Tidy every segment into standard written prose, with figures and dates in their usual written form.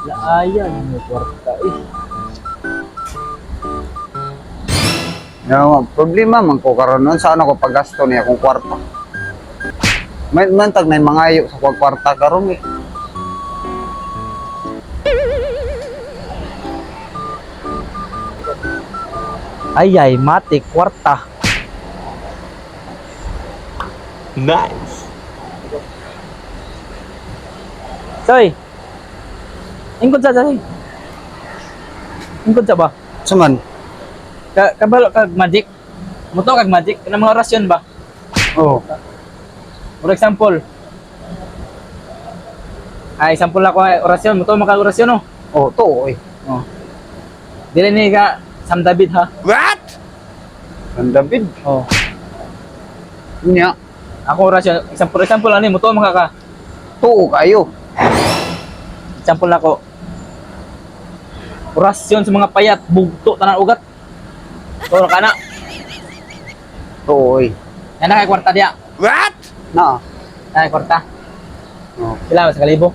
Laayan mo kwarta eh. No, problema man ko karon nun saan ako paggasto niya kung kwarta. May mantag na yung mga ayo sa kwarta karon eh. Ayay, matik, kwarta. Nice. Soy. Ingkod sa soy. Ingkod sa ba? Suman. Kabalo kag magic. Muto kag magic kanang mga orasyon ba? Oh. For example. Ay, example ako ay orasyon, muto maka orasyon no. Oh, to eh. Oh. Dili ni ka Sam David ha. What? Ang David. Oh. Niya. Ako orasyon, example ani muto maka ka. To kayo. Example nako. Orasyon sa mga payat, bugto tanan ugat. Toro kana. To eh. Yan na kay kwarta diya. What? Na. Na kay kwarta. Oh. Pila ba sa kalibo?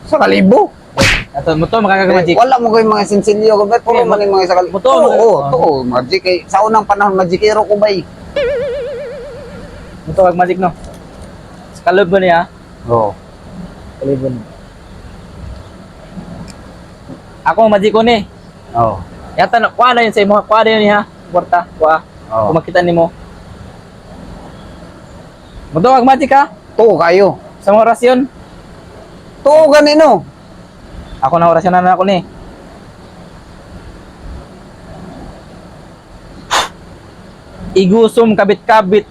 Sa kalibo. Ato muto maka ka magic. Wala mo ko yung mga sinsilyo ko, ba't puro Eh, man yung mga sa kalibo? Buto, Oo, mga- to, magic eh. Sa unang panahon, magikero ko ba eh? Muto kag magic no. Sa kalibo niya, Oo. kalibo niya. Ako ang magic ko ni. Oo. Yata na kuha na yun sa imo, kuha na yun ha. Kwarta, kuha. Oo. Kung makita nimo. Muto kag magic ha. To kayo. Sa mga orasyon. To ganino. Ako na orasyon na ako ni. Igusom kabit-kabit,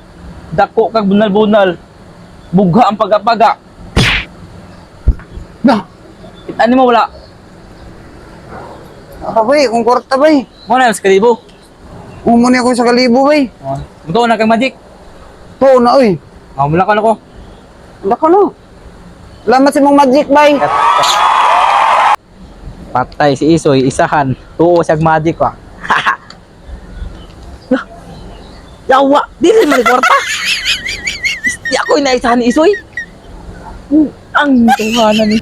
dako kag bunal-bunal, bugha ang pagapaga. Na. Kita nimo wala. Abay, kung kwarta ba eh. Mo na sa kalibo. Umuni ako sa kalibo ba eh. Muto na kag magic. To na oy. Mula ka na ko. Wala ka na. Salamat sa mong magic ba eh. Patay si Isoy, isahan. Tuo siyag magic ka. Yawa, dili man ni kwarta. Di ako inaisahan ni Isoy. Ang tuhanan ni.